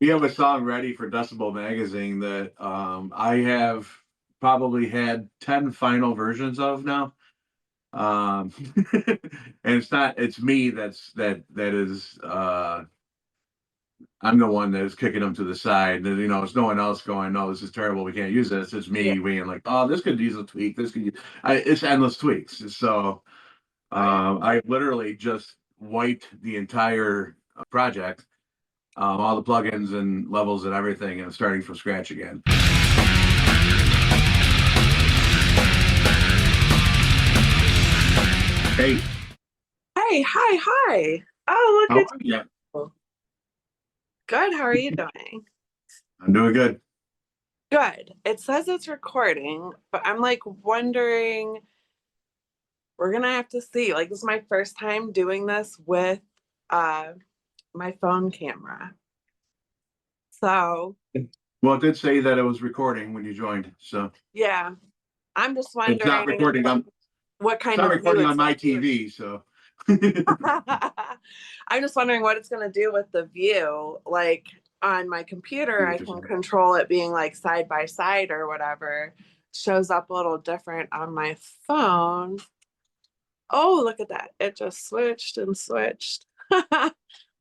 We have a song ready for Decibel Magazine that I have probably had 10 final versions of now. Um, and it's me that is I'm the one that is kicking them to the side. And, it's no one else going, no, this is terrible. We can't use this. It's Yeah. me being like, oh, this could use a tweak. It's endless tweaks. So Oh yeah. I literally just wiped the entire project, all the plugins and levels and everything, and starting from scratch again. Hey, Hey, hi, hi. Oh, how look at are you? you. Good. How are you doing? I'm doing good. Good. It says it's recording, but I'm like wondering, we're gonna have to see. Like, this is my first time doing this with uh my phone camera. So Well, it did say that it was recording when you joined, so yeah, I'm just it's not wondering recording on what it's kind not of view recording on it's my gonna do. TV, so I'm just wondering what it's gonna do with the view. Like on my see computer, I what you're can saying. control it being like side by side or whatever. Shows up a little different on my phone. Oh, look at that. It just switched and switched.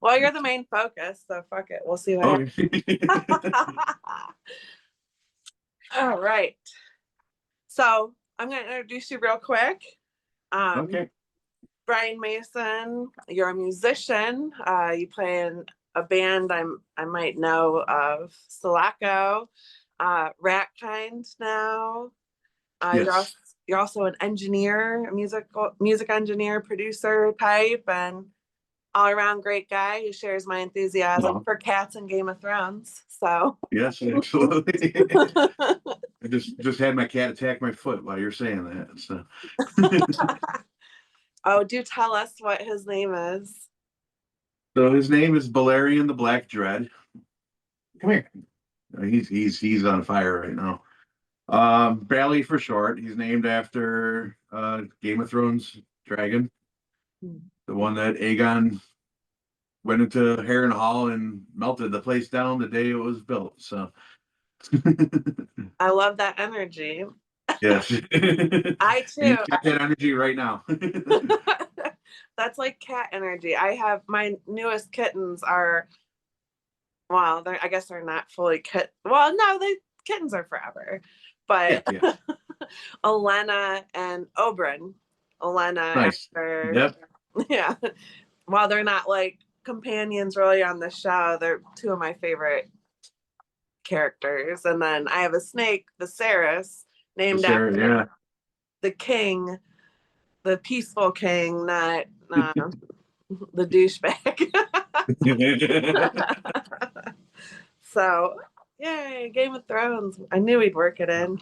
Well, you're the main focus, so fuck it. We'll see what Okay. happens. All right. So I'm going to introduce you real quick. Um, Okay. Brian Mason, you're a musician. You play in a band I might know of, Sulaco, Rat Kind now. You're also Yes. you're also an engineer, a music engineer, producer type, and all around great guy who shares my enthusiasm No. for cats and Game of Thrones. So, Yes, absolutely. I just had my cat attack my foot while you're saying that. So oh, do tell us what his name is. so his name is Balerion the Black Dread. Come here. He's on fire right now. Bally for short. He's named after Game of Thrones dragon, the one that Aegon went into Harrenhal and melted the place down the day it was built. So I love that energy. yes. I And you too. got that energy right now. That's like cat energy. I have my newest kittens are, well, I guess they're not fully Well, no, kittens are forever. Yeah, But yeah. Elena and Oberyn. Elena Nice. after, Yep. yeah. While they're not like companions really on the show, they're two of my favorite characters. And then I have a snake, Viserys, named Sarah, after yeah. the king, the peaceful king, not the douchebag. So, yay, Game of Thrones. I knew he'd work it in.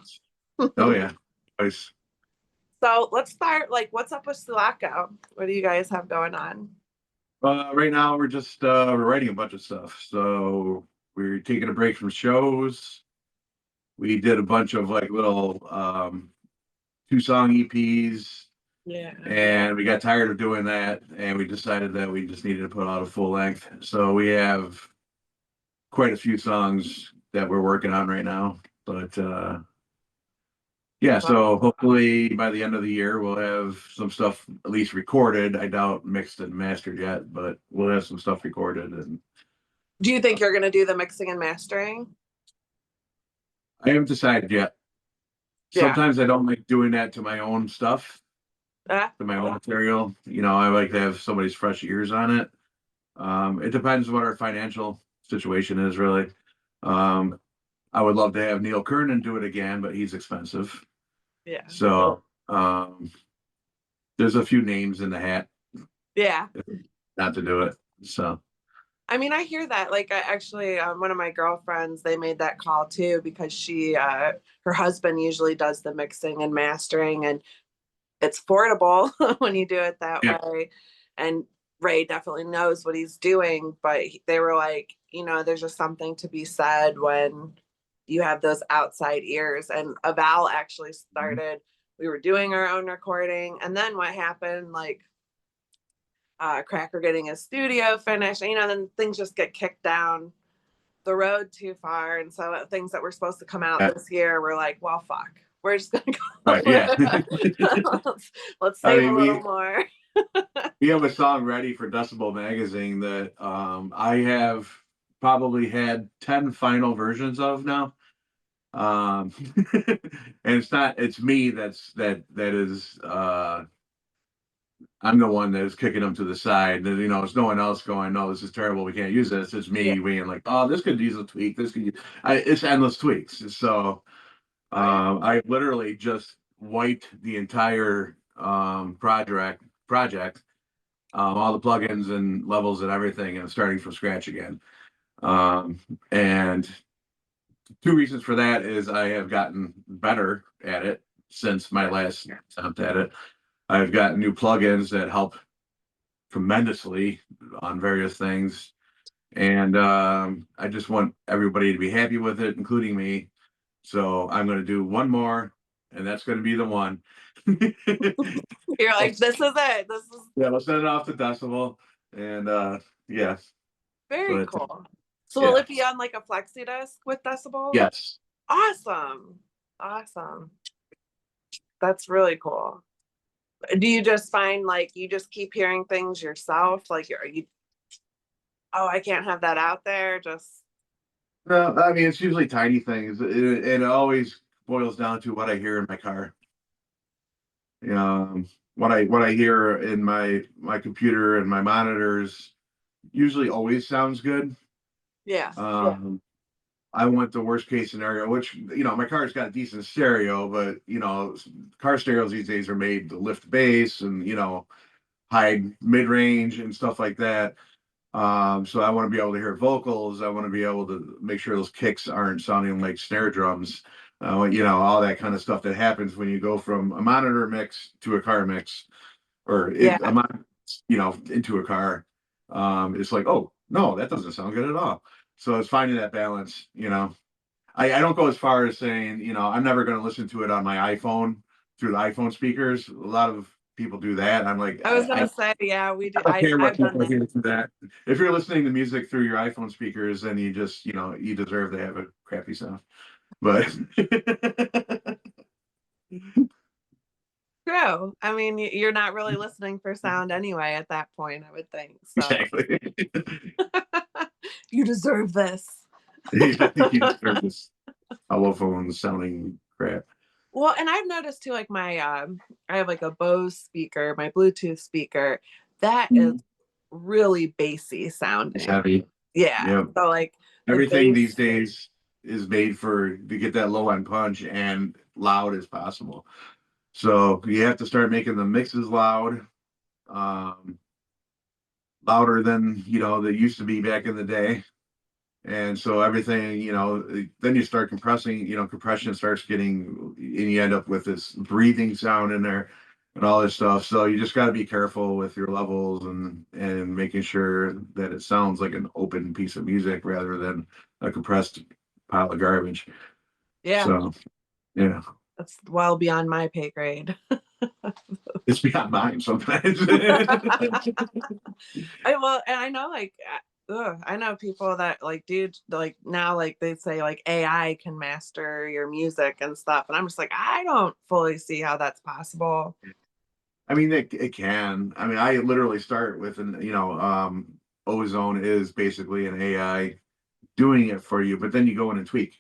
Oh yeah. Nice. So let's start. Like, what's up with Sulaco? What do you guys have going on? Right now we're just we're writing a bunch of stuff. So we're taking a break from shows. We did a bunch of like little 2 song EPs, Yeah. and we got tired of doing that, and we decided that we just needed to put out a full length. So we have quite a few songs that we're working on right now. But yeah, Well, so hopefully by the end of the year we'll have some stuff at least recorded. I doubt mixed and mastered yet, but we'll have some stuff recorded. And do you think you're going to do the mixing and mastering? I haven't decided yet. Yeah. Sometimes I don't like doing that to my own stuff, Uh, to my own material. I like to have somebody's fresh ears on it. It depends what our financial situation is, really. Um, I would love to have Neil Kernan do it again, but he's expensive. yeah. So there's a few names in the hat Yeah. not to do it. So I mean, I hear that. Like, I actually, one of my girlfriends, they made that call too because her husband usually does the mixing and mastering, and it's affordable when you do it that yeah, way. And Ray definitely knows what he's doing, but they were like, there's just something to be said when you have those outside ears. And Aval actually started, we were doing our own recording. And then what happened, like, Cracker getting his studio finished, then things just get kicked down the road too far, and so things that were supposed to come out Yeah. this year, we're like, well, fuck, we're just gonna Right, yeah. go. let's I save a mean, little more. we have a song ready for Decibel Magazine that I have probably had 10 final versions of now. And it's me that is I'm the one that is kicking them to the side. And, it's no one else going, no, this is terrible. We can't use this. It's Yeah. me being like, oh, this could use a tweak. It's endless tweaks. So Oh, yeah. I literally just wiped the entire project, all the plugins and levels and everything, and starting from scratch again. And two reasons for that is I have gotten better at it since my last attempt at it. I've got new plugins that help tremendously on various things. And I just want everybody to be happy with it, including me. So I'm going to do one more, and that's going to be the one. You're like, this is it. This is Yeah, we'll send it off to Decibel. And yeah, very but cool. So will yeah, it be on like a flexi disc with Decibel? yes. Awesome. Awesome. That's really cool. Do you just find like you just keep hearing things yourself? Like are you, oh, I can't have that out there. Just No, I mean, it's usually tiny things. It always boils down to what I hear in my car. What I hear in my computer and my monitors usually always sounds good. yeah. Um, I went the worst case scenario, which my car's got a decent stereo, but car stereos these days are made to lift bass and high mid range and stuff like that. So I want to be able to hear vocals. I want to be able to make sure those kicks aren't sounding like snare drums. All that kind of stuff that happens when you go from a monitor mix to a car mix, or Yeah. into a car. It's like, oh no, that doesn't sound good at all. So it's finding that balance. I don't go as far as saying, I'm never going to listen to it on my iPhone through the iPhone speakers. A lot of people do that. I'm like, I was gonna say, yeah, we do. I don't care what I've done people that. hear through that. If you're listening to music through your iPhone speakers, then you just, you deserve to have a crappy sound. But True. I mean, you're not really listening for sound anyway at that point, I would think. So exactly. you deserve this. I think you deserve this telephone sounding crap. Well, and I've noticed too, like I have like a Bose speaker, my Bluetooth speaker, that is really bassy It's sounding. heavy. Yeah. Yeah. So like the Everything these bass, days is made to get that low end punch and loud as possible. So you have to start making the mixes loud, um, louder than they used to be back in the day. And so everything, then you start compressing, compression starts getting, and you end up with this breathing sound in there and all this stuff. So you just got to be careful with your levels and making sure that it sounds like an open piece of music rather than a compressed pile of garbage. yeah, So yeah, that's well beyond my pay grade. it's beyond mine sometimes. Well, and I know like I know people that like do like now like they say like AI can master your music and stuff, and I'm just like I don't fully see how that's possible. I mean, it can. I mean, I literally start with Ozone is basically an AI doing it for you, but then you go in and tweak.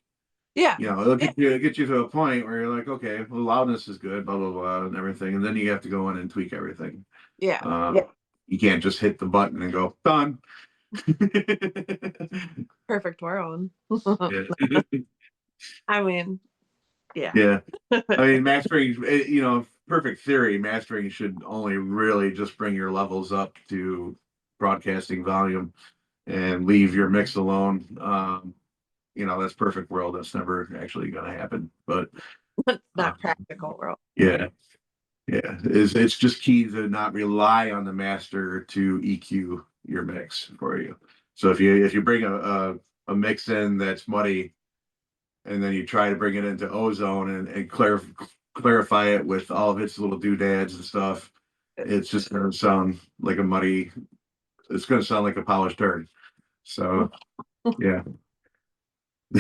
Yeah, It'll yeah, get you to a point where you're like, okay, well, loudness is good, blah blah blah, and everything, and then you have to go in and tweak everything. yeah. Yeah. You can't just hit the button and go done. Perfect world. Yeah. I mean, yeah. Yeah. I mean, mastering, perfect theory, mastering should only really just bring your levels up to broadcasting volume and leave your mix alone. That's perfect world. That's never actually going to happen. But uh, Not practical world. yeah, yeah, it's just key to not rely on the master to EQ your mix for you. So if you bring a mix in that's muddy, and then you try to bring it into Ozone and clarify it with all of its little doodads and stuff, it's just going to sound like a muddy. It's going to sound like a polished turd. So yeah.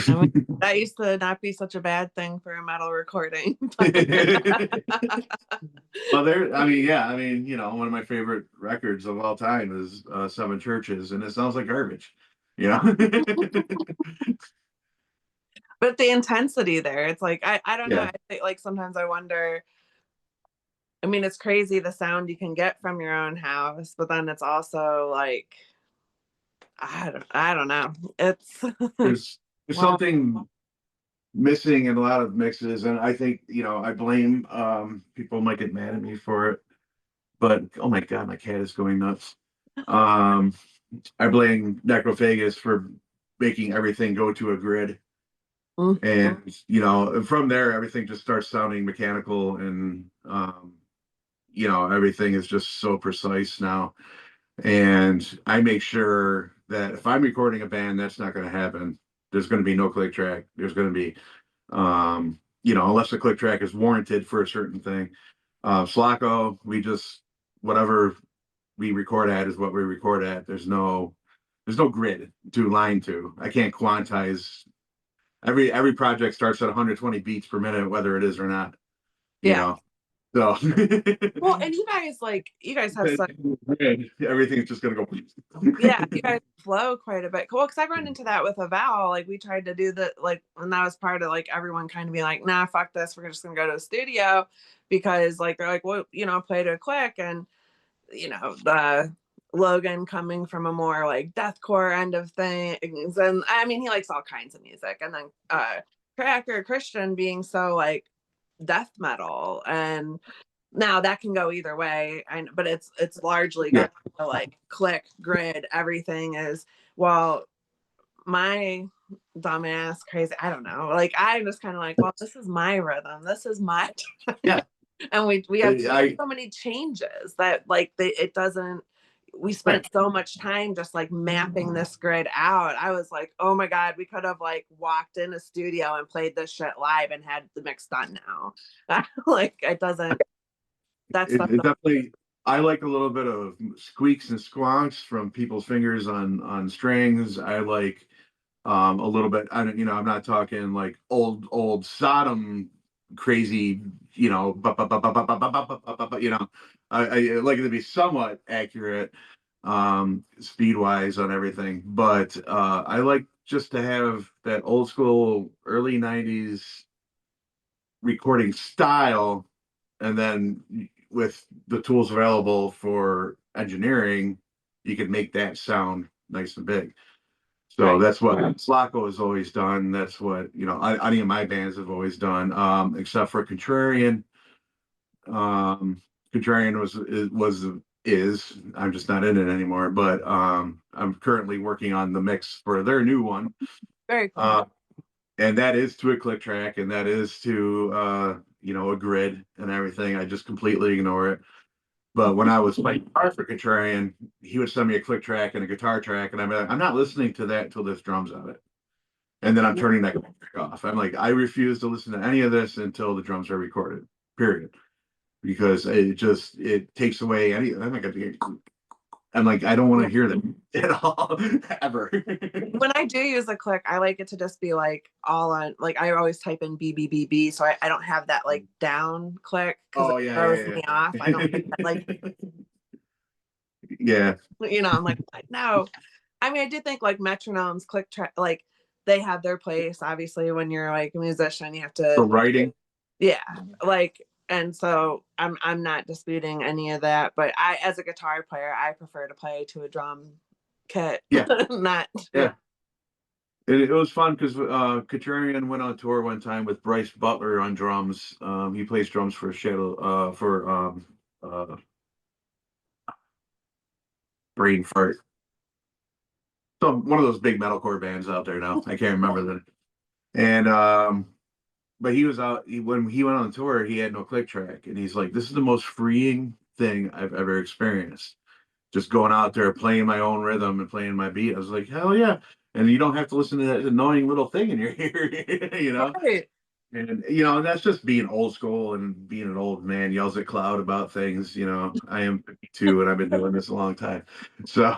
I mean, that used to not be such a bad thing for a metal recording. Well, there, I mean, yeah, I mean, one of my favorite records of all time is Seven Churches, and it sounds like garbage, you know? But the intensity there, it's like I don't know. Yeah. I think like sometimes I wonder. I mean, it's crazy the sound you can get from your own house, but then it's also like I don't know. It's There's well, something missing in a lot of mixes, and I think, I blame people might get mad at me for it, but oh my God, my cat is going nuts. Um, I blame Necrophagus for making everything go to a grid. mm, And from there everything just starts sounding mechanical, and everything is just so precise now. And I make sure that if I'm recording a band, that's not going to happen. There's going to be no click track. There's going to be unless the click track is warranted for a certain thing. Slacko, we just whatever we record at is what we record at. There's no grid to line to. I can't quantize. Every project starts at 120 beats per minute, whether it is or not. You yeah. know, so Well, and you guys have such everything's just gonna go. yeah, you guys flow quite a bit. Cool, because I've run into that with a vowel. Like we tried to do the like, and that was part of like everyone kind of being like, nah, fuck this. We're just gonna go to the studio because like they're like, well, play to a click, and the Logan coming from a more like deathcore end of things, and I mean he likes all kinds of music, and then Cracker Christian being so like death metal, and now that can go either way, but it's largely Yeah, got to like click grid. Everything is well, my dumbass crazy. I don't know. Like I'm just kind of like, well, this is my rhythm. This is my yeah. and we have I so many changes that like it doesn't. We right. spent so much time just like mapping this grid out. I was like, oh my God, we could have like walked in a studio and played this shit live and had the mix done now. Like it doesn't. That stuff. It definitely. I like a little bit of squeaks and squonks from people's fingers on strings. I like a little bit. I don't. I'm not talking like old Sodom crazy. I like it to be somewhat accurate speed wise on everything, but I like just to have that old school early 90s recording style, and then with the tools available for engineering, you could make that sound nice and big. So Right. that's what Slacko has always done. That's what any of my bands have always done, except for Contrarian. Contrarian is I'm just not in it anymore. But I'm currently working on the mix for their new one. Very cool. And that is to a click track, and that is to a grid and everything. I just completely ignore it. But when I was playing guitar for Contrarian, he would send me a click track and a guitar track, and I'm not listening to that until there's drums on it. And then I'm turning that click track off. I'm like, I refuse to listen to any of this until the drums are recorded. Period. Because it takes away any. I'm like, I don't want to hear them at all ever. When I do use a click, I like it to just be like all on. Like I always type in B B B B, so I don't have that like down click because Oh it yeah, throws yeah, me off. I don't like yeah. I'm like no. I mean, I did think like metronomes, click track, like they have their place. Obviously, when you're like a musician, you have For to, writing. yeah, like, and so I'm not disputing any of that. But I, as a guitar player, I prefer to play to a drum kit, Yeah, not. yeah. It was fun because Katrarian went on tour one time with Bryce Butler on drums. He plays drums for Shadow for uh, Brain Fart. So one of those big metalcore bands out there now. I can't remember that. And but he was out when he went on tour. He had no click track, and he's like, "This is the most freeing thing I've ever experienced. Just going out there playing my own rhythm and playing my beat." I was like, "Hell yeah!" And you don't have to listen to that annoying little thing in your ear. Right. And and that's just being old school and being an old man yells at cloud about things. I am 52 and I've been doing this a long time. So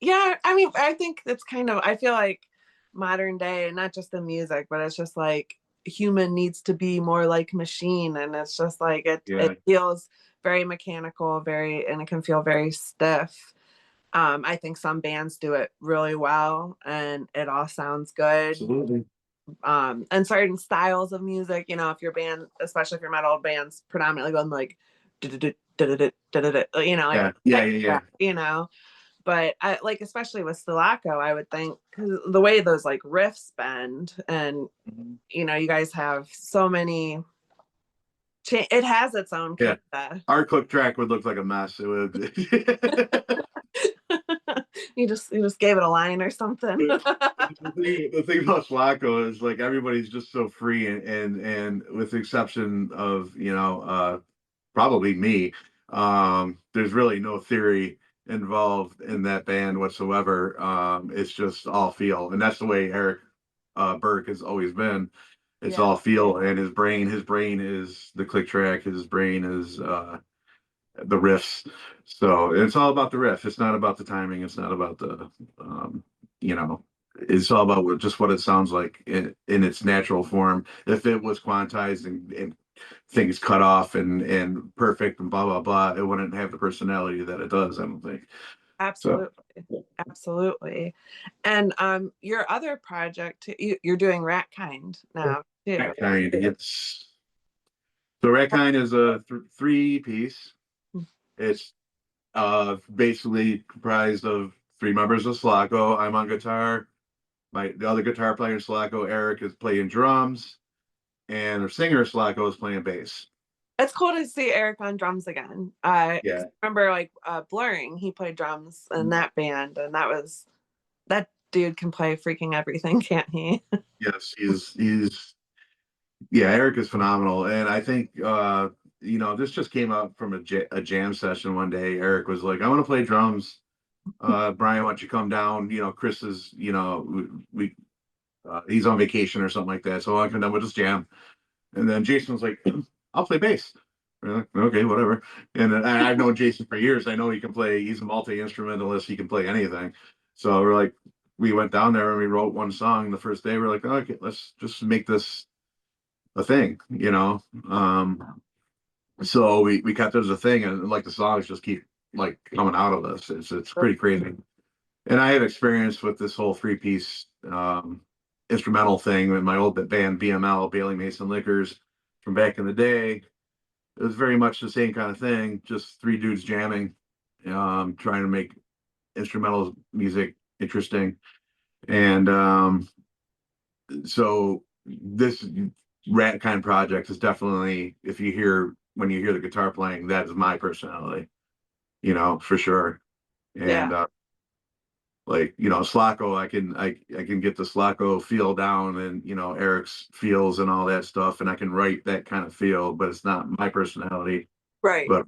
Yeah, I mean, I think it's kind of, I feel like modern day, not just the music, but it's just like human needs to be more like machine. And it's just like it Yeah, feels very mechanical, very, and it can feel very stiff. I think some bands do it really well and it all sounds good. absolutely. And certain styles of music, you know, if your band, especially if your metal band's predominantly going like, you know, Yeah, yeah, yeah, yeah. you know, but I like, especially with Sulaco, I would think because the way those like riffs bend, and Mhm. you know, you guys have so many. It has its own Yeah. kind of. Our click track would look like a mess. It would. You just gave it a line or something. The thing about Flacco is like everybody's just so free and with the exception of probably me, there's really no theory involved in that band whatsoever. It's just all feel, and that's the way Eric Burke has always been. It's Yeah, all feel, and his brain is the click track. His brain is the riffs. So it's all about the riff. It's not about the timing. It's not about the, um, you know, it's all about just what it sounds like in its natural form. If it was quantized and things cut off and perfect and blah blah blah, it wouldn't have the personality that it does. I don't think so. absolutely, absolutely. And your other project, you're doing Rat Kind now too. That kind, it's so Rat Kind is a three piece. It's basically comprised of three members of Slacko. I'm on guitar. The other guitar player in Slacko, Eric, is playing drums, and the singer Slacko is playing bass. It's cool to see Eric on drums again. 'Cause Yeah. I remember like Blurring, he played drums in that band, and that dude can play freaking everything, can't he? Yes, he's yeah, Eric is phenomenal, and I think this just came up from a jam session one day. Eric was like, "I want to play drums. Brian, why don't you come down? Chris is we he's on vacation or something like that, so I come down with just jam." And then Jason was like, "I'll play bass." We're like, okay, whatever. And I've known Jason for years. I know he can play. He's a multi instrumentalist. He can play anything. So we went down there and we wrote one song the first day. We're like, okay, let's just make this a thing. So we kept it as a thing, and like the songs just keep like coming out of us. It's pretty crazy. And I have experience with this whole three piece instrumental thing with my old band BML, Bailey Mason Liquors, from back in the day. It was very much the same kind of thing, just three dudes jamming, trying to make instrumental music interesting. And so this Rat Kind project is definitely, if you hear when you hear the guitar playing, that is my personality, for sure. Yeah, And Slacko, I can get the Slacko feel down, and Eric's feels and all that stuff, and I can write that kind of feel, but it's not my personality. right. But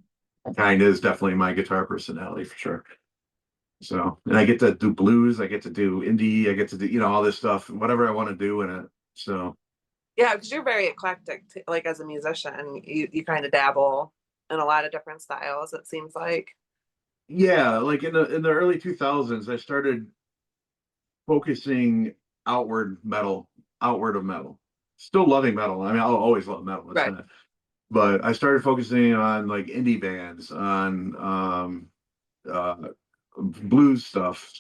kind is definitely my guitar personality for sure. So, and I get to do blues, I get to do indie, I get to do all this stuff, whatever I want to do in it. So Yeah, because you're very eclectic, like as a musician, you kind of dabble in a lot of different styles. It seems like. yeah, like in the early 2000s, I started focusing outward of metal. Still loving metal. I mean, I'll always love metal. It's Right. not, but I started focusing on like indie bands, on uh, blues stuff.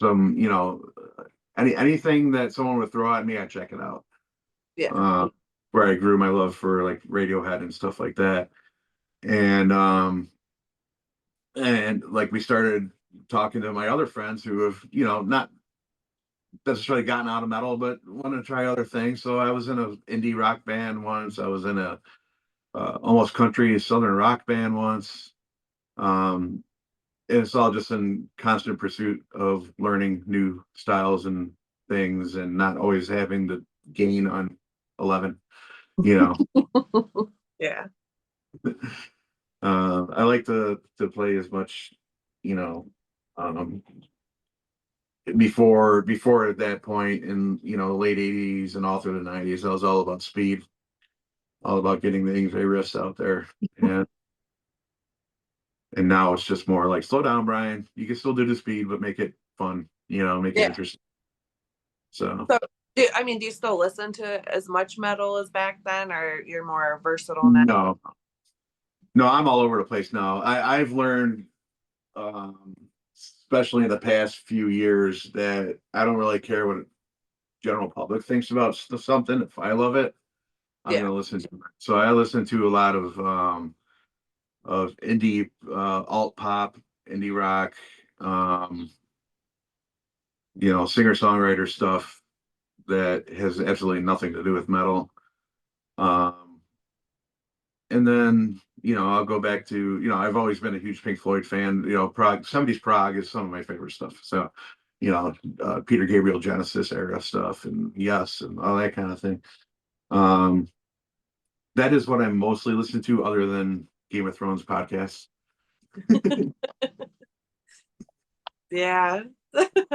Anything that someone would throw at me, I check it out. Yeah. Uh, where I grew my love for like Radiohead and stuff like that, and like we started talking to my other friends who have not necessarily gotten out of metal, but wanted to try other things. So I was in an indie rock band once. I was in a almost country southern rock band once. Um, and it's all just in constant pursuit of learning new styles and things, and not always having to gain on 11. You know, Yeah. I like to play as much, you know, um, before at that point in late 80s and all through the 90s. I was all about speed, all about getting the Ingve riffs out there. And And now it's just more like, slow down, Brian. You can still do the speed, but make it fun, make it Yeah. interesting. So So, do you still listen to as much metal as back then, or you're more versatile now? no, no, I'm all over the place now. I've learned, um, especially in the past few years, that I don't really care what general public thinks about something. If I love it, I'm Yeah. gonna listen to it. So I listen to a lot of indie, alt pop, indie rock, um, singer songwriter stuff that has absolutely nothing to do with metal. Um, and then I'll go back to I've always been a huge Pink Floyd fan. Prague, somebody's Prague is some of my favorite stuff. So Peter Gabriel Genesis era stuff, and Yes, and all that kind of thing. Um, that is what I'm mostly listening to, other than Game of Thrones podcasts. Yeah.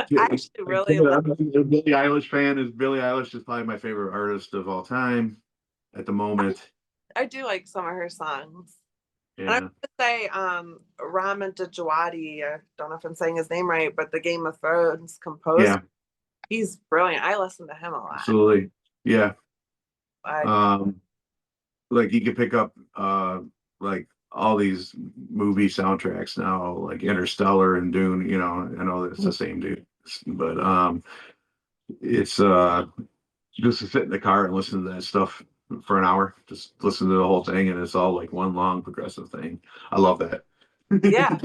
Yeah, I actually really like, I'm a Billie Eilish fan. Billie Eilish is probably my favorite artist of all time at the moment. I do like some of her songs. And I Yeah, would say Raman Djawadi, I don't know if I'm saying his name right, but the Game of Thrones composer, yeah, he's brilliant. I listen to him a lot. absolutely. Yeah. I, Um, like you can pick up like all these movie soundtracks now, like Interstellar and Dune. I know that it's the same dude, but it's just to sit in the car and listen to that stuff for an hour. Just listen to the whole thing, and it's all like one long progressive thing. I love that. yeah.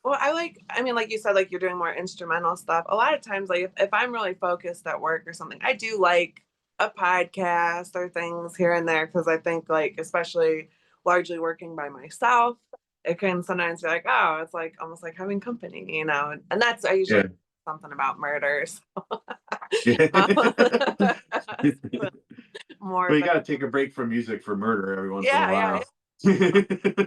Well, I mean, like you said, like you're doing more instrumental stuff. A lot of times, like if I'm really focused at work or something, I do like a podcast or things here and there because I think, like, especially largely working by myself, it can sometimes be like, oh, it's like almost like having company, And that's I usually Yeah. something about murders. Yeah. More But of you a got to take a break from music for murder every once in a yeah. while.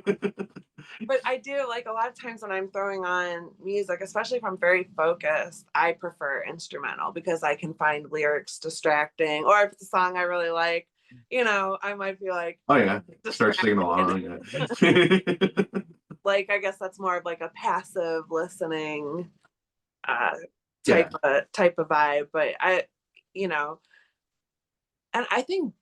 But I do like a lot of times when I'm throwing on music, especially if I'm very focused, I prefer instrumental because I can find lyrics distracting. Or if it's a song I really like, I might be like Oh yeah, start singing distracted. along. Yeah. Like I guess that's more of like a passive listening uh Yeah. type of vibe. But you know, and I think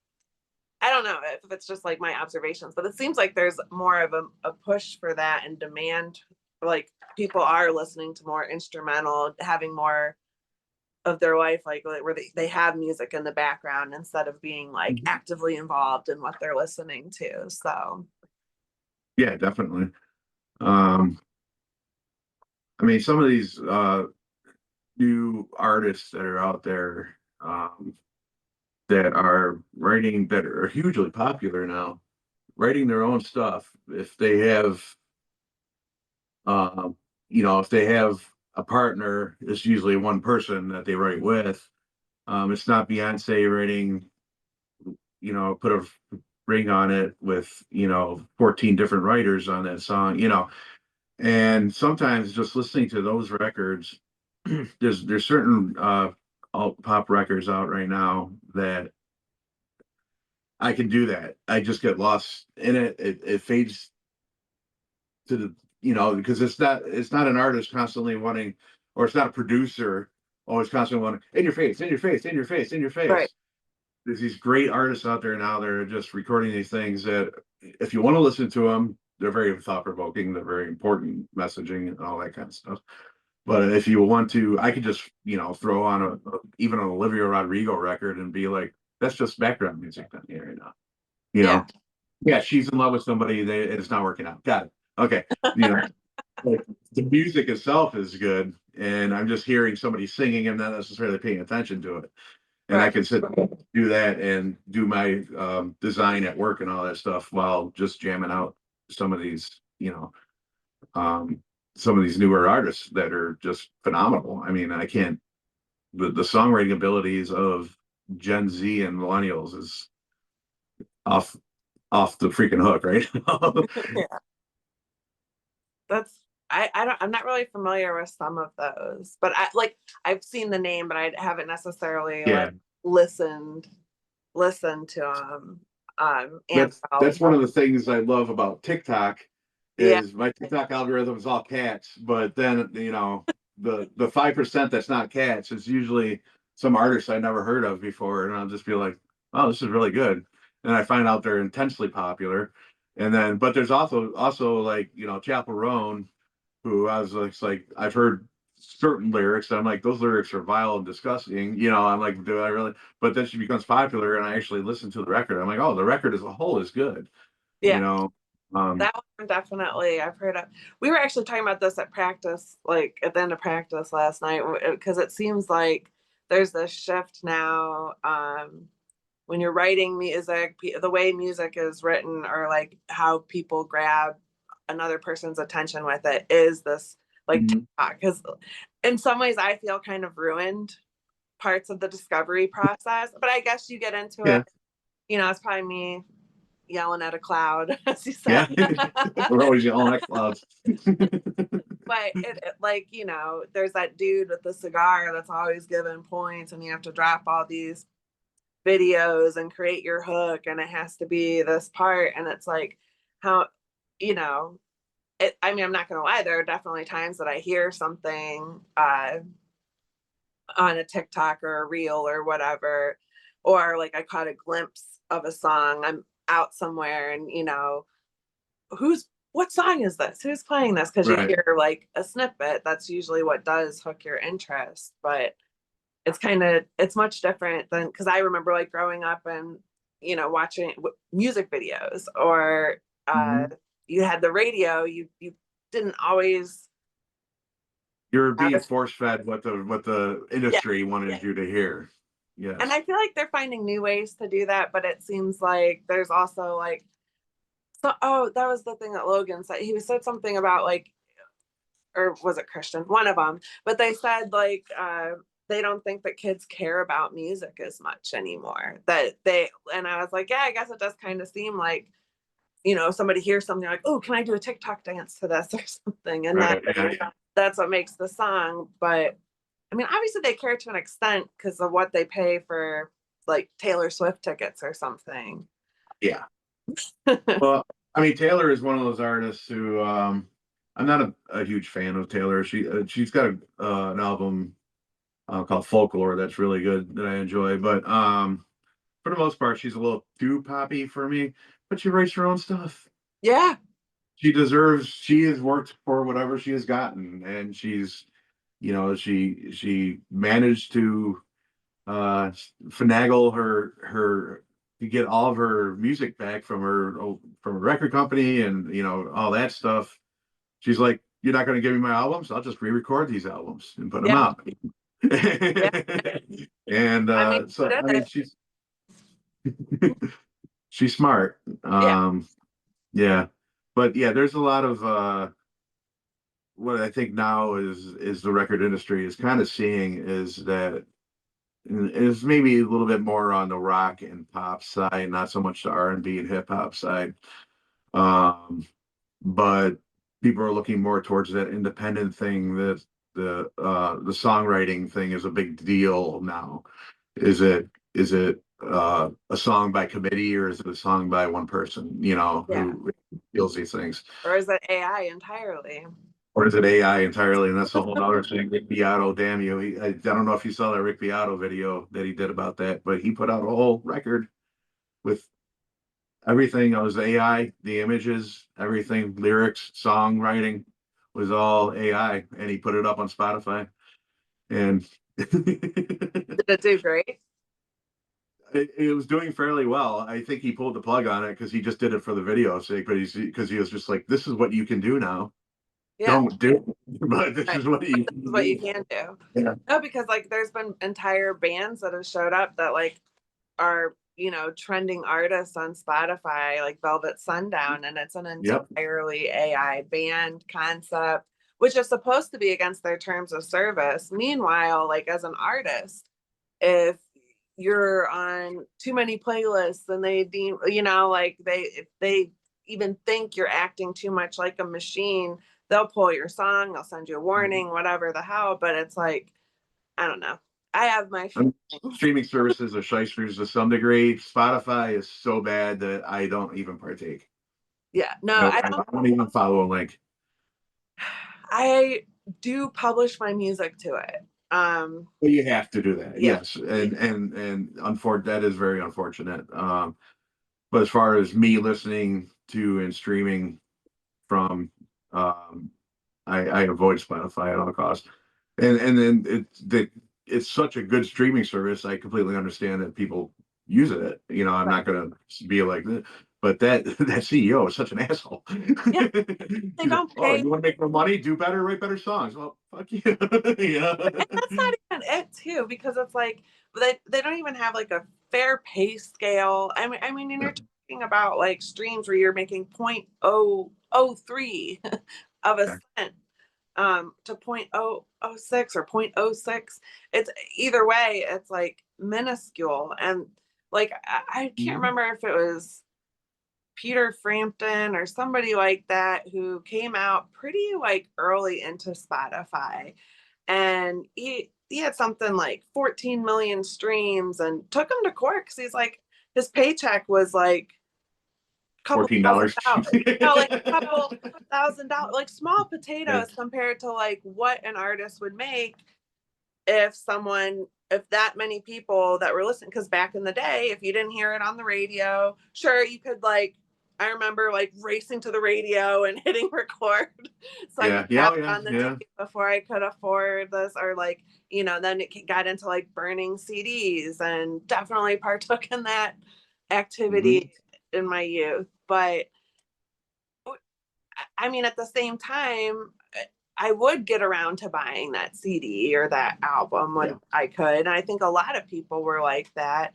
I don't know if it's just like my observations, but it seems like there's more of a push for that and demand. Like people are listening to more instrumental, having more of their life, like where they have music in the background instead of being like actively involved in what they're listening to. So, Yeah, definitely. Um, I mean, some of these new artists that are out there, that are writing, that are hugely popular now, writing their own stuff. If they have, um, if they have a partner, it's usually one person that they write with. It's not Beyonce writing, put a ring on it with, 14 different writers on that song. And sometimes just listening to those records, there's certain alt pop records out right now that I can do that. I just get lost in it. It fades to the, because it's not an artist constantly wanting, or it's not a producer always constantly wanting, in your face, in your face, in your face, in your right. face. There's these great artists out there now that are just recording these things that, if you want to listen to them, they're very thought provoking. They're very important messaging and all that kind of stuff. But if you want to, I could just, throw on even an Olivia Rodrigo record and be like, that's just background music down here right now. You Yeah. know, yeah, she's in love with somebody. It's not working out. Got it. Okay. Like, the music itself is good, and I'm just hearing somebody singing and not necessarily paying attention to it. And I Right. can sit and do that and do my design at work and all that stuff while just jamming out some of these, um, some of these newer artists that are just phenomenal. I mean, I can't, the songwriting abilities of Gen Z and millennials is off off the freaking hook, right? Yeah. That's I'm not really familiar with some of those, but I've seen the name, but I haven't necessarily like Yeah, listened listened to them. And that's one of the things I love about TikTok Yeah. is my TikTok algorithm is all cats, but then the 5% that's not cats is usually some artists I never heard of before, and I'll just be like, oh, this is really good, and I find out they're intensely popular, and then but there's also like Chapel Roan, who I was like I've heard certain lyrics, and I'm like those lyrics are vile and disgusting, I'm like, do I really? But then she becomes popular, and I actually listen to the record. I'm like, oh, the record as a whole is good, you Yeah. know. That one definitely I've heard of. We were actually talking about this at practice, like at the end of practice last night, because it seems like there's this shift now. When you're writing music, the way music is written, or like how people grab another person's attention with it, is this like Mhm. TikTok. Because in some ways, I feel kind of ruined parts of the discovery process. But I guess you get into Yeah, it, it's probably me yelling at a cloud, as you said. yeah. We're always yelling at clouds. But like, there's that dude with the cigar that's always giving points, and you have to drop all these videos and create your hook, and it has to be this part. And it's like, how, you know, I mean, I'm not gonna lie, there are definitely times that I hear something on a TikTok or a reel or whatever, or like I caught a glimpse of a song. I'm out somewhere, and what song is this? Who's playing this? Because you Right. hear like a snippet. That's usually what does hook your interest. But it's much different than, because I remember like growing up and watching music videos, or Mhm. you had the radio. You didn't always You're have being it. force fed what the Yeah, industry wanted yeah. you to hear. And Yes. I feel like they're finding new ways to do that, but it seems like there's also like, so, oh, that was the thing that Logan said. He said something about like, or was it Christian? One of them. But they said like they don't think that kids care about music as much anymore. And I was like, yeah, I guess it does kind of seem like, somebody hears something like, oh, can I do a TikTok dance to this or something? And Right. Yeah. that's what makes the song. But I mean, obviously they care to an extent because of what they pay for like Taylor Swift tickets or something. Yeah. Well, I mean, Taylor is one of those artists who I'm not a huge fan of Taylor. She's got an album called Folklore that's really good that I enjoy, but for the most part, she's a little too poppy for me. But she writes her own stuff. Yeah. She has worked for whatever she has gotten, and she managed to uh finagle her to get all of her music back from a record company, and all that stuff. She's like, you're not going to give me my albums, I'll just re-record these albums and put them Yeah. out. Yeah. And I mean, so did I mean it. she's smart. Yeah. Yeah, but yeah, there's a lot of what I think now is the record industry is kind of seeing is that is maybe a little bit more on the rock and pop side, not so much the R&B and hip hop side. Um, but people are looking more towards that independent thing. That the songwriting thing is a big deal now. Is it a song by committee, or is it a song by one person? Yeah. Who feels these things, Or is it AI entirely? or is it AI entirely? And that's a whole other thing. Rick Beato, damn you! I don't know if you saw that Rick Beato video that he did about that, but he put out a whole record with everything. It was AI, the images, everything, lyrics, songwriting was all AI, and he put it up on Spotify. And Did it do great? it was doing fairly well. I think he pulled the plug on it because he just did it for the video's sake, but because he was just like, "This is what you can do now. Yeah. Don't do it, but this Right. is what you But this is can what you do." can do. Yeah. No, because like there's been entire bands that have showed up that like are, trending artists on Spotify, like Velvet Sundown, and it's an Yep. entirely AI band concept, which is supposed to be against their terms of service. Meanwhile, like as an artist, if you're on too many playlists and they deem, like if they even think you're acting too much like a machine, they'll pull your song, they'll send you a warning, whatever the hell. But it's like, I don't know. I have my feelings. Streaming services are shysters to some degree. Spotify is so bad that I don't even partake. Yeah, no, I don't even follow a link. I do publish my music to it. Well, you have to do that, Yeah, yes, that is very unfortunate. But as far as me listening to and streaming from, um, I avoid Spotify at all costs. And then it's such a good streaming service. I completely understand that people use it. I'm not gonna be like this, but that that CEO is such an asshole. yeah, they He's like, don't oh, pay. you want to make more money? Do better, write better songs. Well, fuck you. And that's not even it too, because it's like they don't even have like a fair pay scale. I mean, and you're talking about like streams where you're making 0.003 of a Yeah. cent to 0.006 or 0.06. It's either way, it's like minuscule. And like I can't Mhm. remember if it was Peter Frampton or somebody like that who came out pretty like early into Spotify, and he had something like 14 million streams and took him to court because he's like his paycheck was like a couple thousand $14. dollars. No, like a couple $1,000, like small Yeah. potatoes compared to like what an artist would make if that many people that were listening, because back in the day, if you didn't hear it on the radio, sure, you could like, I remember like racing to the radio and hitting record so I could Yeah. Yeah. have Oh, it yeah. on the Yeah. tape before I could afford this, or like, then it got into like burning CDs, and definitely partook in that Mhm. activity in my youth. But I mean, at the same time, I would get around to buying that CD or that album Yeah. when I could. And I think a lot of people were like that.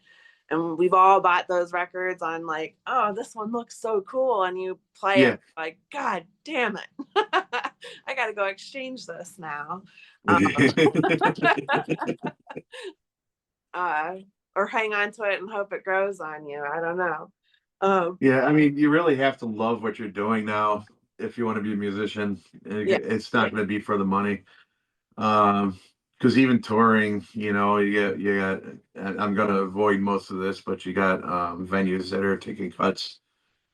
And we've all bought those records on like, oh, this one looks so cool. And you play it Yeah. like, God damn it. I got to go exchange this now. Um, uh, or hang on to it and hope it grows on you. I don't know. Um, Yeah, I mean, you really have to love what you're doing now if you want to be a musician. yeah, It's not going to be for the money. Because even touring, you got. And I'm going to avoid most of this, but you got venues that are taking cuts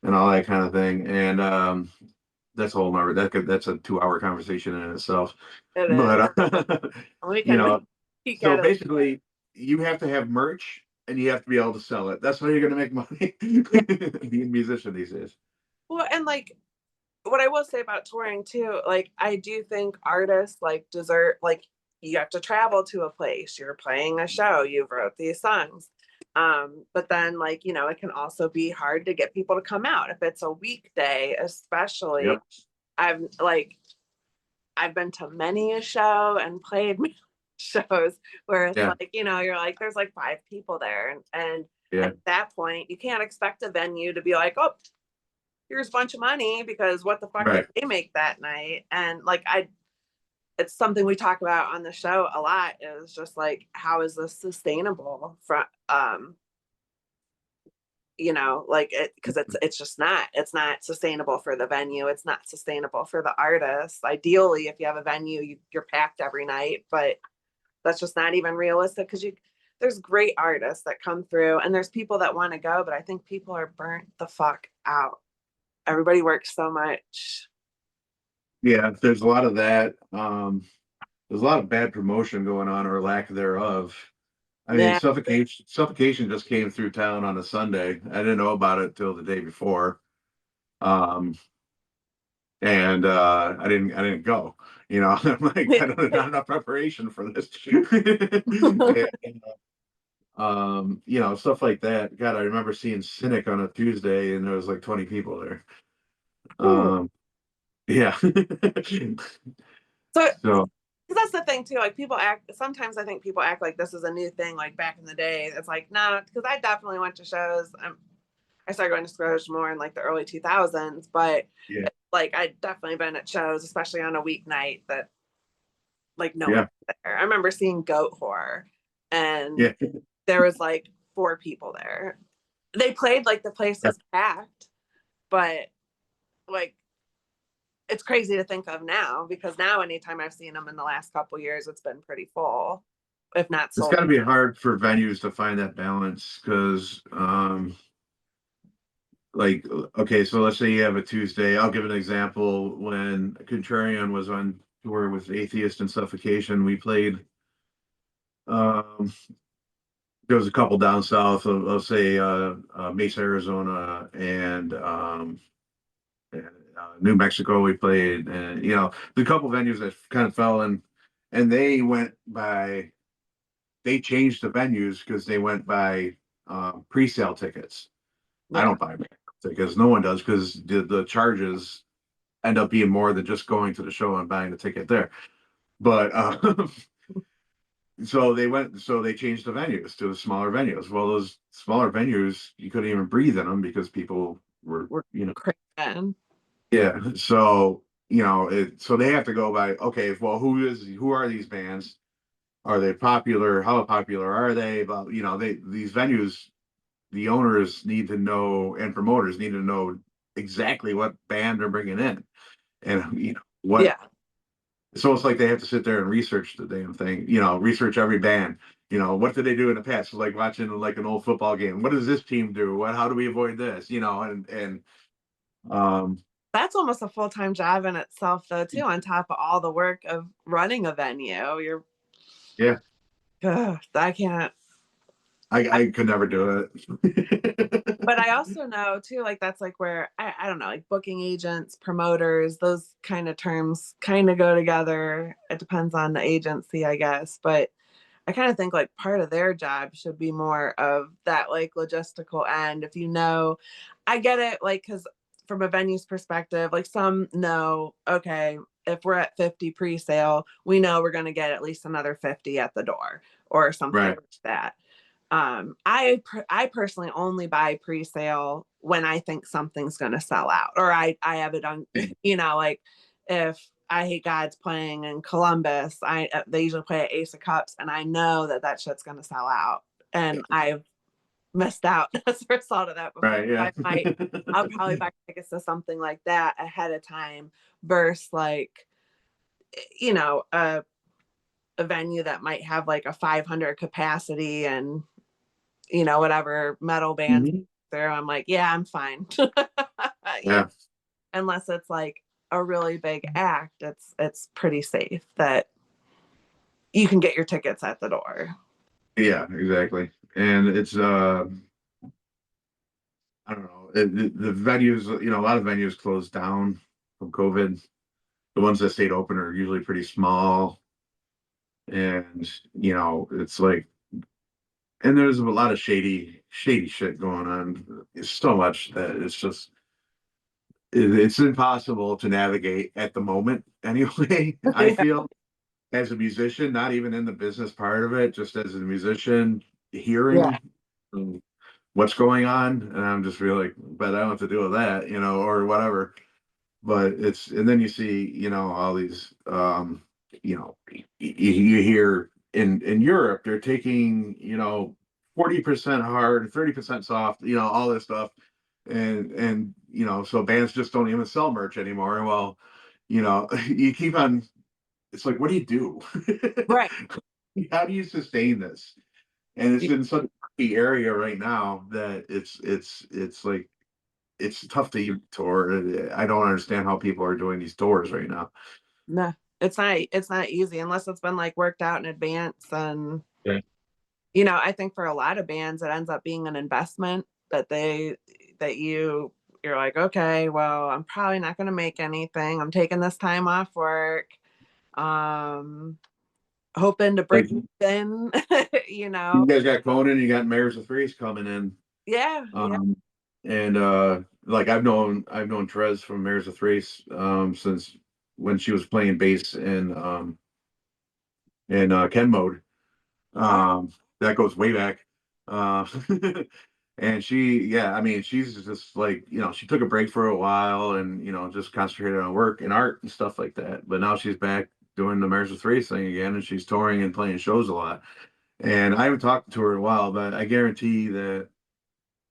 and all that kind of thing, and that's a whole nother. That's a 2 hour conversation in itself. it is. But We you can know, peek so at it. basically, you have to have merch and you have to be able to sell it. That's how you're going to make money. Yeah. Being a musician these days. Well, and like what I will say about touring too, like I do think artists like deserve, like you have to travel to a place, you're playing a show, you wrote these songs. But then like, it can also be hard to get people to come out if it's a weekday, especially. Yep. I've been to many a show and played shows where it's Yeah. like, you're like, there's like 5 people there. And Yeah. at that point, you can't expect a venue to be like, oh, here's a bunch of money, because what the fuck did Right. they make that night? And like it's something we talk about on the show a lot, is just like, how is this sustainable from like it, because it's just not, it's not sustainable for the venue, it's not sustainable for the artist. Ideally, if you have a venue, you're packed every night, but that's just not even realistic, because there's great artists that come through and there's people that want to go, but I think people are burnt the fuck out. Everybody works so much. Yeah. There's a lot of that. There's a lot of bad promotion going on or lack thereof. I mean, Yeah. suffocation just came through town on a Sunday. I didn't know about it till the day before. Um, and I didn't go. I'm like, I don't not enough preparation for this. And, stuff like that. God, I remember seeing Cynic on a Tuesday and there was like 20 people there. Um, yeah. So So that's the thing too. Like people act. Sometimes I think people act like this is a new thing. Like back in the day, it's like no, because I definitely went to shows. I started going to shows more in like the early 2000s, but yeah, like I definitely been at shows, especially on a weeknight that like no one yeah, was there. I remember seeing Goat Horror, and yeah, there was like 4 people there. They played like the place yeah. was packed, but like it's crazy to think of now, because now anytime I've seen them in the last couple years, it's been pretty full, if not It's sold. got to be hard for venues to find that balance because like, okay, so let's say you have a Tuesday. I'll give an example. When Contrarian was on tour with Atheist and Suffocation, we played. Um, there was a couple down south of say Mesa, Arizona, and New Mexico. We played, and the couple venues that kind of fell in, and they changed the venues because they went by pre-sale tickets. I Yeah. don't buy tickets. No one does because the charges end up being more than just going to the show and buying the ticket there. But so they changed the venues to the smaller venues. Well, those smaller venues, you couldn't even breathe in them because people were, We're crazy. yeah. So, so they have to go by, okay, well, who are these bands? Are they popular? How popular are they? But, these venues, the owners need to know, and promoters need to know exactly what band they're bringing in, and what. Yeah. It's almost like they have to sit there and research the damn thing. Research every band. What did they do in the past? It's like watching like an old football game. What does this team do? How do we avoid this? And um, That's almost a full-time job in itself though, too, on top of all the work of running a venue. yeah, I can't. I could never do it. But I also know too, like that's like where I don't know, like booking agents, promoters, those kind of terms kind of go together. It depends on the agency, I guess. But I kind of think like part of their job should be more of that like logistical end. If I get it, like, because from a venue's perspective, like some know, okay, if we're at 50 pre-sale, we know we're going to get at least another 50 at the door or something Right. like that. I personally only buy pre-sale when I think something's going to sell out, or I have it on, like if I Hate God's playing in Columbus, they usually play at Ace of Cups, and I know that shit's going to sell out, and I've missed out as a result of that before. Right. Yeah. I'll probably buy tickets to something like that ahead of time versus like, a venue that might have like a 500 capacity and whatever metal bands Mhm. there. I'm like, yeah, I'm fine. Yeah. Unless it's like a really big act, it's pretty safe that you can get your tickets at the door. Yeah. Exactly. And it's I don't know. The venues, a lot of venues closed down from COVID. The ones that stayed open are usually pretty small, and it's like, and there's a lot of shady shit going on. It's so much that it's impossible to navigate at the moment. Anyway, I Yeah. feel as a musician, not even in the business part of it, just as a musician, Yeah. hearing what's going on, and I'm just really like, but I don't have to deal with that, or whatever. But and then you see, all these, you hear in Europe, they're taking, 40% hard, 30% soft, all this stuff. And, so bands just don't even sell merch anymore. Well, you keep on, it's like, what do you do? Right. How do you sustain this? And it's in such a key area right now that it's like, it's tough to even tour. I don't understand how people are doing these tours right now. No, it's not easy unless it's been like worked out in advance. And Yeah. I think for a lot of bands it ends up being an investment that you're like, okay, well, I'm probably not going to make anything. I'm taking this time off work. Um, hoping to break Like, in, you guys got Conan, you got Mares of Threes coming in. Yeah, yeah. Um, and like I've known Therese from Mares of Threes since when she was playing bass in Ken mode. Oh, Um, that goes way back. Uh, and yeah, I mean, she's just like, she took a break for a while and, just concentrated on work and art and stuff like that. But now she's back doing the Marriage of Three thing again, and she's touring and playing shows a lot. And I haven't talked to her in a while, but I guarantee that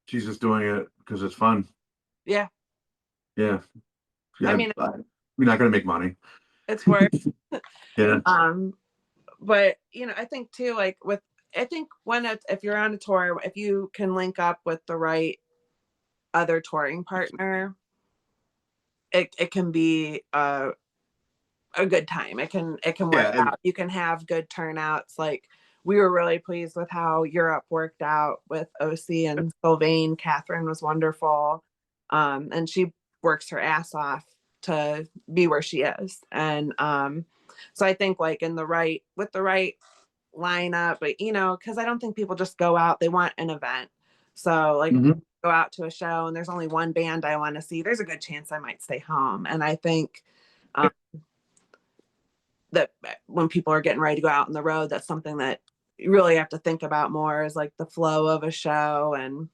she's just doing it because it's fun. yeah. Yeah. I Yeah. mean, We're not going to make money. it's work. Yeah. But I think too, like I think if you're on a tour, if you can link up with the right other touring partner, it can be a good time. It can work Yeah, and out. You can have good turnouts. Like we were really pleased with how Europe worked out with OC and Sylvain. Catherine was wonderful. And she works her ass off to be where she is. And so I think like with the right lineup, but because I don't think people just go out, they want an event. So like mhm. go out to a show and there's only one band I want to see, there's a good chance I might stay home. And I think um, that when people are getting ready to go out on the road, that's something that you really have to think about more, is like the flow of a show and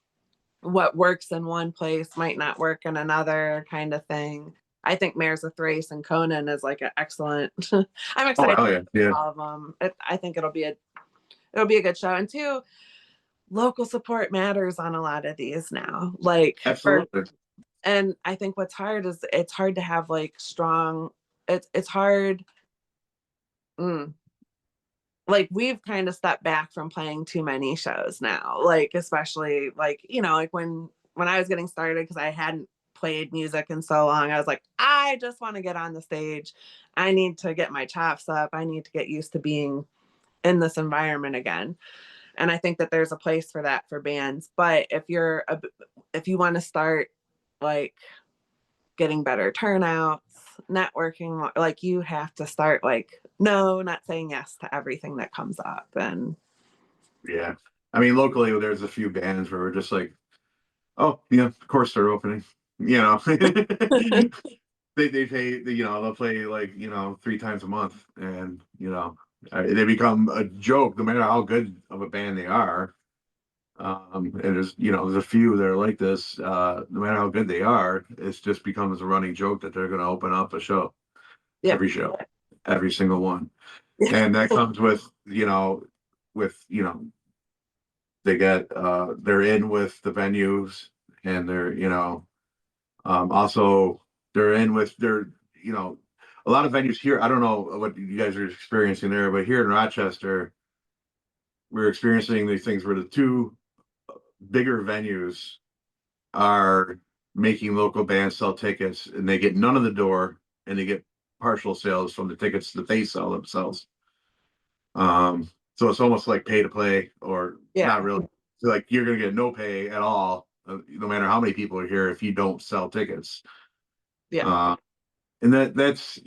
what works in one place might not work in another, kind of thing. I think Mares of Thrace and Conan is like an excellent. I'm Oh, excited hell yeah, yeah, for all of them. I think it'll be a good show. And two, local support matters on a lot of these now. Like absolutely. and I think what's hard is it's hard to have like strong. It's hard. Mm, like we've kind of stepped back from playing too many shows now, like especially like like when I was getting started, because I hadn't played music in so long, I was like, I just want to get on the stage, I need to get my chops up, I need to get used to being in this environment again. And I think that there's a place for that for bands, but if you want to start like getting better turnouts, networking, like you have to start like no, not saying yes to everything that comes up. And Yeah, I mean, locally there's a few bands where we're just like, oh yeah, of course they're opening. You know, they pay. They'll play like 3 times a month, and they become a joke no matter how good of a band they are. And there's a few that are like this. No matter how good they are, it just becomes a running joke that they're going to open up a yeah. every show, every single one, and that comes with they're in with the venues, and they're also they're in with their a lot of venues here. I don't know what you guys are experiencing there, but here in Rochester, we're experiencing these things where the two bigger venues are making local bands sell tickets, and they get none of the door, and they get partial sales from the tickets that they sell themselves. So it's almost like pay to play, or Yeah. not really. So like you're gonna get no pay at all, no matter how many people are here, if you don't sell tickets. Yeah. Uh, and that's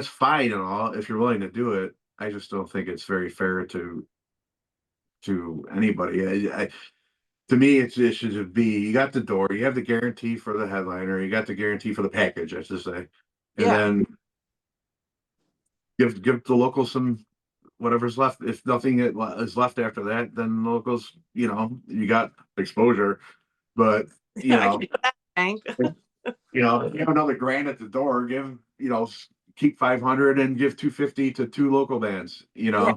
fine and all if you're willing to do it. I just don't think it's very fair to anybody. To me, it should just be, you got the door, you have the guarantee for the headliner, you got the guarantee for the package, I should say, and Yeah. then give the locals some whatever's left. If nothing is left after that, then the locals, you got exposure, but you I know, can put that in the bank. if you have another grand at the door, keep 500 and give 250 to two local bands. Yeah.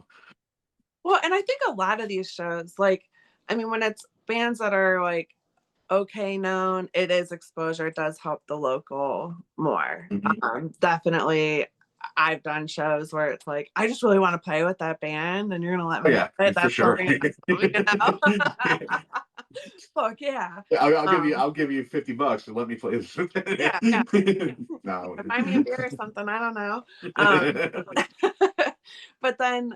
Well, and I think a lot of these shows, like, I mean, when it's bands that are like okay known, it is exposure. It does help the local more. Mhm. Definitely, I've done shows where it's like, I just really want to play with that band, and you're gonna let Oh me yeah, play. for That's sure. something Fuck yeah. I'll give you Um, I'll give you $50 to let me play this. yeah, yeah. No. Buy me a beer or something. I don't know. Um, but then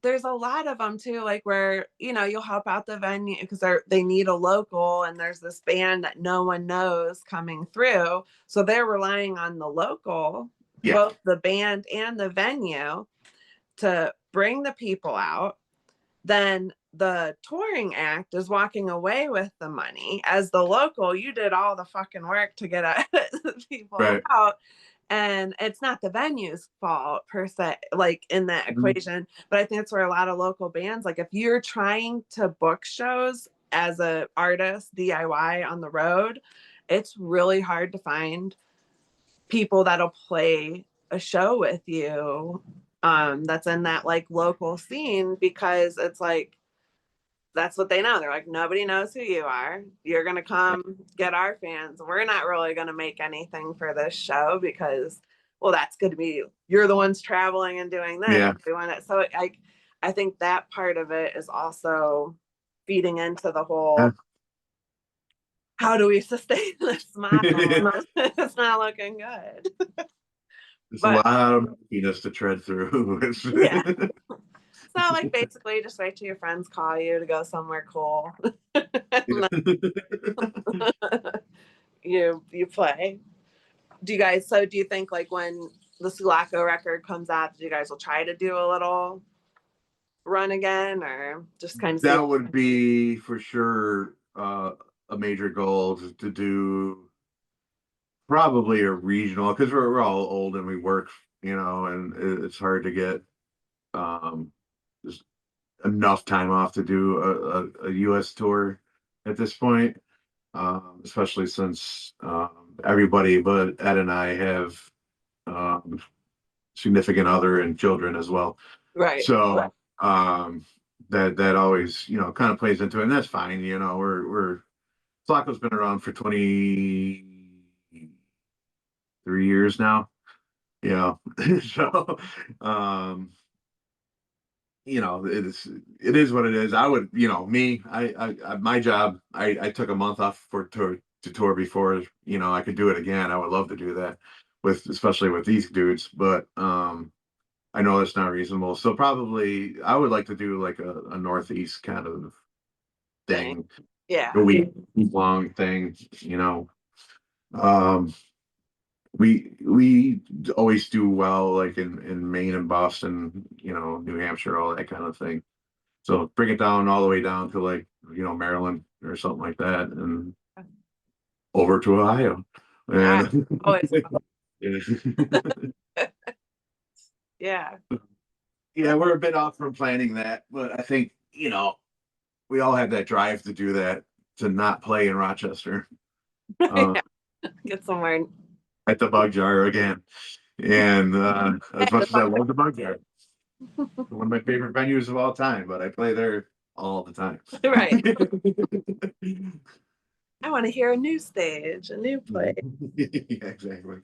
there's a lot of them too, like where you'll help out the venue because they need a local, and there's this band that no one knows coming through, so they're relying on the local, Yeah, both the band and the venue, to bring the people out. Then the touring act is walking away with the money. As the local, you did all the fucking work to get people right. out, and it's not the venue's fault per se, like in that Mhm. equation. But I think that's where a lot of local bands, like if you're trying to book shows as a artist DIY on the road, it's really hard to find people that'll play a show with you that's in that like local scene, because it's like that's what they know. They're like, nobody knows who you are. You're going to come get our fans. We're not really going to make anything for this show because, well, that's going to be, you're the ones traveling and doing this. Yeah. We want it. So I think that part of it is also feeding into the Yeah. whole how do we sustain this model? It's not looking good. It's a But lot of penis to tread through. yeah. So like basically just wait till your friends call you to go somewhere cool. You play. Do you think like when the Sulaco record comes out, you guys will try to do a little run again or just kind of see? That would be for sure a major goal to do probably a regional because we're all old and we work, and it's hard to get um, just enough time off to do a U.S. tour at this point, especially since everybody but Ed and I have um, significant other and children as well. Right. So that always kind of plays into it, and that's fine. We're Flacco's been around for 23 years now. So it is what it is. I would, me, my job, I took a month off to tour before, I could do it again. I would love to do that especially with these dudes, but I know that's not reasonable. So probably I would like to do like a Northeast kind of Thing. thing, Yeah. a week long thing. Um, we always do well like in Maine and Boston, New Hampshire, all that kind of thing. So bring it down all the way down to like, Maryland or something like that and over to Ohio. I And always yeah. yeah, we're a bit off from planning that, but I think, we all have that drive to do that, to not play in Rochester, uh, Yeah. Get somewhere. at the Bug Jar again. And as much as I love the Bug Jar, one of my favorite venues of all time, but I play there all the time. Right. I want to hear a new stage, a new play. Yeah, exactly.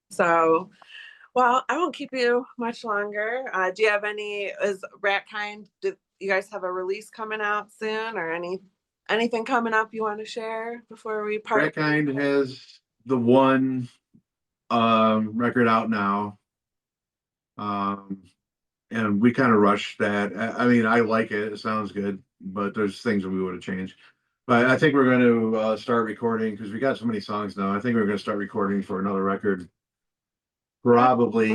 So, well, I won't keep you much longer. Do you have is Ratkind, do you guys have a release coming out soon or anything coming up you want to share before we part? Kind has the one record out now. Um, and we kind of rushed that. I mean, I like it. It sounds good, but there's things that we would have changed. But I think we're going to start recording because we got so many songs now. I think we're going to start recording for another record, probably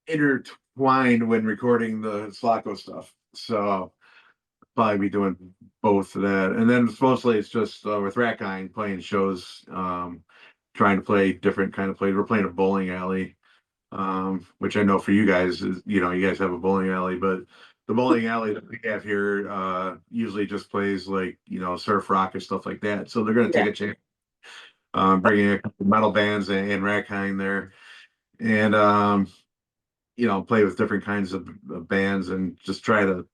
intertwined when recording the Slacko stuff. So probably be doing both of that, and then mostly it's just with Rackine playing shows, trying to play different kind of plays. We're playing a bowling alley, which I know for you guys is, you guys have a bowling alley, but the bowling alley that we have here usually just plays like, surf rock and stuff like that. So they're going to Yeah. take a chance, bringing a couple metal bands and Rackine there, and play with different kinds of bands and just try to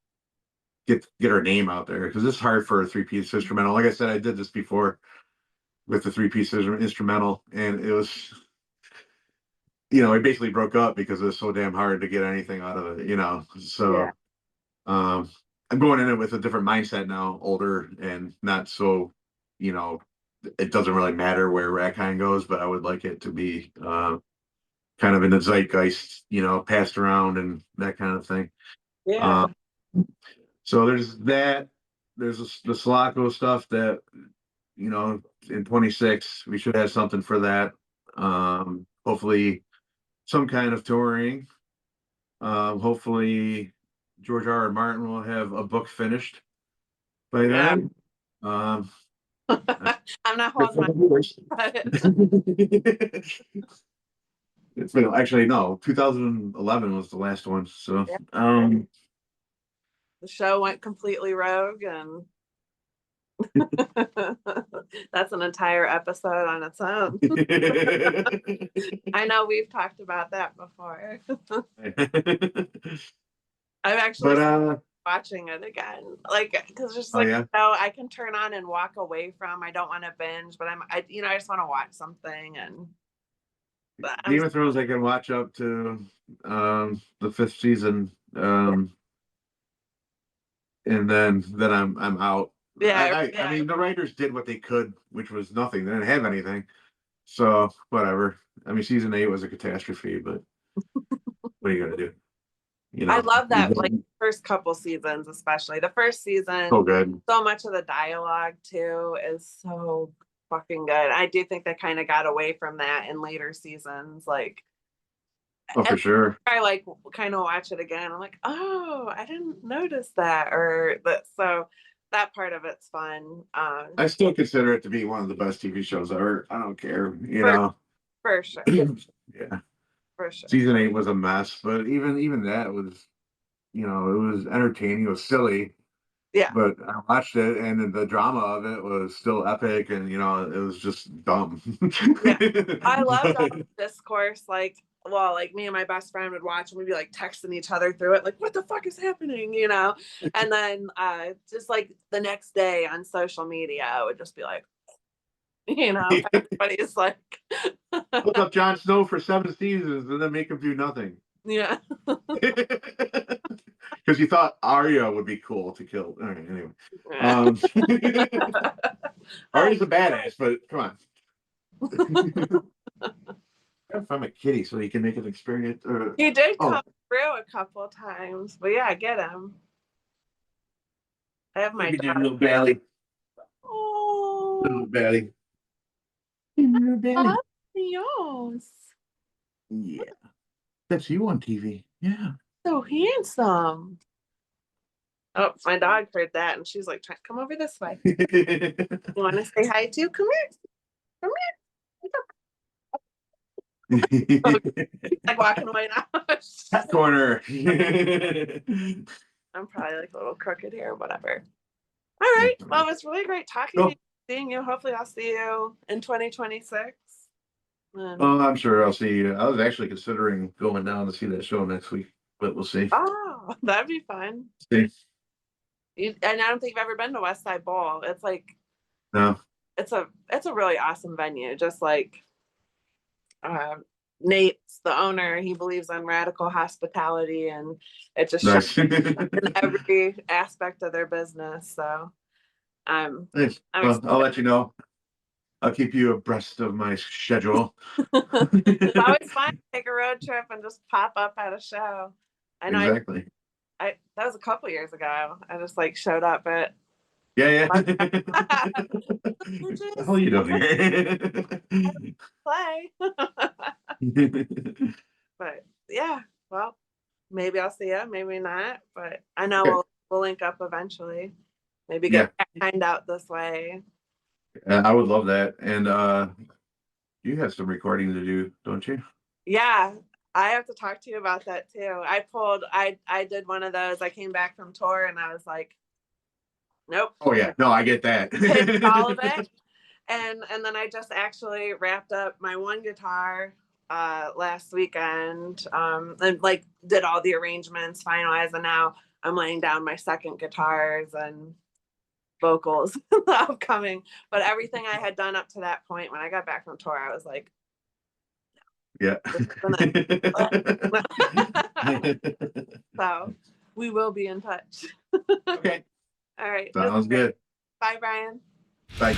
get our name out there because it's hard for a three-piece instrumental. Like I said, I did this before with the three-piece instrumental, and it was, it basically broke up because it was so damn hard to get anything out of it. Yeah. So I'm going in it with a different mindset now, older and not so, you know, it doesn't really matter where Rackine goes, but I would like it to be kind of in the zeitgeist, passed around and that kind of thing. Yeah. Um, so there's that. There's the Sulaco stuff that, in 26, we should have something for that. Hopefully some kind of touring. Hopefully George R. R. Martin will have a book finished by Yeah. then. Um, I'm not holding my it's been actually no, 2011 was the last one. So Yeah. The show went completely rogue and that's an entire episode on its own. I know we've talked about that before. I've actually but watching it again, like because just oh like yeah. I can turn on and walk away from. I don't want to binge, but I just want to watch something and. But I'm Game of Thrones I can watch up to the fifth season. And then I'm out. Yeah, I mean, the writers did what they could, which was nothing. They didn't have anything. So whatever. I mean, season 8 was a catastrophe, but what are you gonna do? You I know, love that, like first couple seasons, especially the first season. so good. So much of the dialogue too is so fucking good. I do think they kind of got away from that in later seasons. Like, Oh, for sure. I like kind of watch it again. I'm like, oh, I didn't notice that, or that. So that part of it's fun. I still consider it to be one of the best TV shows ever. I don't care, for, for sure, Yeah. for sure. Season 8 was a mess, but even that was, it was entertaining. It was silly, Yeah, but I watched it, and then the drama of it was still epic, and it was just dumb. yeah. I loved all the discourse. Like, well, like me and my best friend would watch, and we'd be like texting each other through it, like, "What the fuck is happening?" And then just like the next day on social media, I would just be like, everybody's like, Look up Jon Snow for 7 seasons and then make him do nothing. yeah. Because you thought Arya would be cool to kill. All right, anyway. Arya's a badass, but come on. Gotta find my kitty so he can make an experience. He did come through a couple times, but yeah, get him. I have my dog. Little Bally. Oh, Little Bally. Little Bally. yes. Yeah. That's you on TV. Yeah. So handsome. Oh, my dog heard that and she's like, come over this way. You want to say hi too? Come here. Come here. Like walking away now. That corner. I'm probably like a little crooked here, whatever. All right. Well, it was really great talking to you, seeing you. Hopefully I'll see you in 2026. Oh, I'm sure I'll see you. I was actually considering going down to see that show next week, but we'll see. Oh, that'd be fun. See. And I don't think you've ever been to West Side Bowl. It's like, no, it's a really awesome venue. Just like Nate's the owner, he believes in radical hospitality, and it just shows in every aspect of their business. So nice. Well, I'll let you know. I'll keep you abreast of my schedule. It's always fun to take a road trip and just pop up at a show. I know Exactly. that was a couple years ago. I just like showed up at Yeah. What the hell are you doing here? play. But yeah, well, maybe I'll see you, maybe not. But I know we'll link up eventually. Maybe get kind out this way. I would love that. And you have some recording to do, don't you? Yeah, I have to talk to you about that too. I did one of those. I came back from tour and I was like, nope. Oh yeah, no, I get that. All of it. And then I just actually wrapped up my one guitar last weekend, and like did all the arrangements, finalized, and now I'm laying down my second guitars and vocals upcoming. But everything I had done up to that point, when I got back from tour, I was like, yeah. So we will be in touch. Okay. All right. Sounds good. Bye, Brian. Bye.